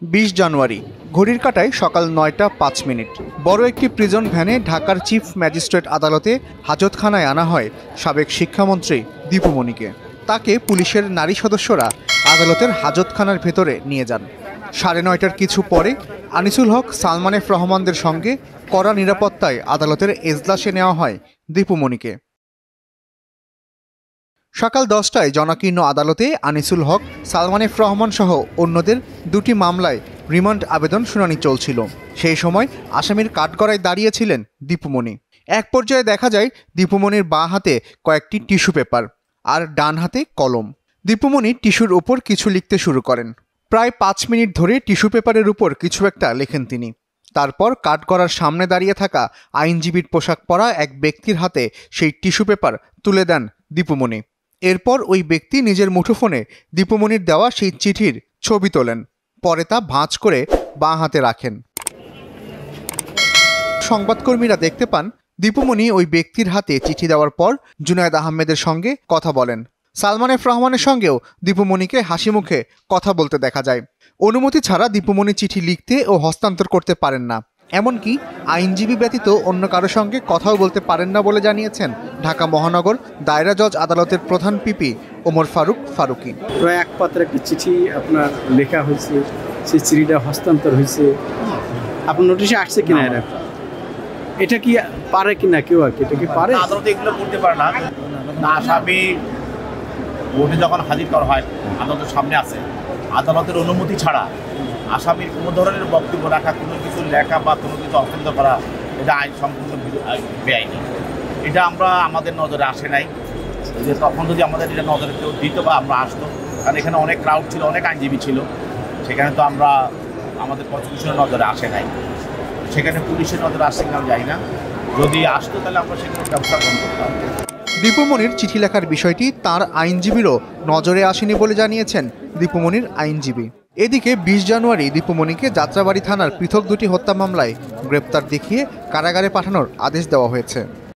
20 জানুয়ারি ঘড়ির কাঁটায় সকাল ৯টা ৫ মিনিট বড় একটি প্রিজন ভ্যানে ঢাকার চিফ ম্যাজিস্ট্রেট আদালতে হাজতখানায় আনা হয় সাবেক শিক্ষামন্ত্রী দীপুমণিকে। তাকে পুলিশের নারী সদস্যরা আদালতের হাজতখানার ভেতরে নিয়ে যান। ৯:৩০টার কিছু পরে আনিসুল হক, সালমান এফ রহমানদের সঙ্গে কড়া নিরাপত্তায় আদালতের এজলাসে নেওয়া হয় দীপুমণিকে। সকাল 10টায় জনাকীর্ণ আদালতে আনিসুল হক, সালমান এফ রহমান সহ অন্যদের দুটি মামলায় রিমান্ড আবেদন শুনানি চলছিল। সেই সময় আসামির কাঠগড়ায় দাঁড়িয়েছিলেন দীপুমণি। এক পর্যায়ে দেখা যায় দীপুমণির বাঁ হাতে কয়েকটি টিস্যু পেপার আর ডান হাতে কলম। দীপুমণি টিস্যুর উপর কিছু লিখতে শুরু করেন। প্রায় 5 মিনিট ধরে টিস্যু পেপারের উপর কিছু একটা লেখেন তিনি। তারপর কাঠগড়ার সামনে দাঁড়িয়ে থাকা আইনজীবীর পোশাক পরা এক ব্যক্তির হাতে সেই টিস্যু পেপার তুলে দেন দীপুমণি। এরপর ওই ব্যক্তি নিজের মুঠোফোনে দীপুমণির দেওয়া সেই চিঠির ছবি তোলেন। পরে তা ভাঁজ করে বাঁ হাতে রাখেন। সংবাদকর্মীরা দেখতে পান দীপুমণি ওই ব্যক্তির হাতে চিঠি দেওয়ার পর জুনায়েদ আহমেদের সঙ্গে কথা বলেন। সালমান এফ রহমানের সঙ্গেও দীপুমণিকে হাসি মুখে কথা বলতে দেখা যায়। অনুমতি ছাড়া দীপুমণি চিঠি লিখতে ও হস্তান্তর করতে পারেন না, এমনকি আইনজীবী ব্যতীত অন্য কারো সঙ্গে কথাও বলতে পারেন না বলে জানিয়েছেন ঢাকা মহানগর দায়রা জজ আদালতের প্রধান পিপি ওমর ফারুক ফারুকী। প্রায় এক পাত্র একটা চিঠি আপনার লেখা হয়েছে, সেই চিঠিটা হস্তান্তর হয়েছে। আপনার নোটিশে আসছে কিনা এটা কি পারে কিনা কেউ আর কি, এটা কি পারে? আদালতে এগুলো করতে পারে না। আসামি কোর্টে যখন হাজির করা হয় আদালতের সামনে আছে, আদালতের অনুমতি ছাড়া আসামির কোনো ধরনের বক্তব্য রাখা, কোনো কিছু লেখা বা কোনো কিছু হস্তান্তর করা, এটা আইন সম্পূর্ণ বেআইনি। এটা আমাদের নজরে আসে নাই। যে তখন যদি আমাদের এটা নজরে কেউ দিত বা আমরা আসতো, কারণ এখানে অনেক ক্রাউড ছিল, অনেক আইনজীবী ছিল, সেখানে তো আমাদের প্রসিকিউশনের নজরে আসে নাই। সেখানে পুলিশের নজরে আসছে কিনা জানি না। যদি আসতো তাহলে আমরা সেখানে ব্যবস্থা গ্রহণ করতাম। দীপুমণির চিঠি লেখার বিষয়টি তার আইনজীবীরও নজরে আসেনি বলে জানিয়েছেন দীপুমণির আইনজীবী। এদিকে 20 জানুয়ারি দীপুমণিকে যাত্রাবাড়ী থানার পৃথক দুটি হত্যা মামলায় গ্রেপ্তার দেখিয়ে কারাগারে পাঠানোর আদেশ দেওয়া হয়েছে।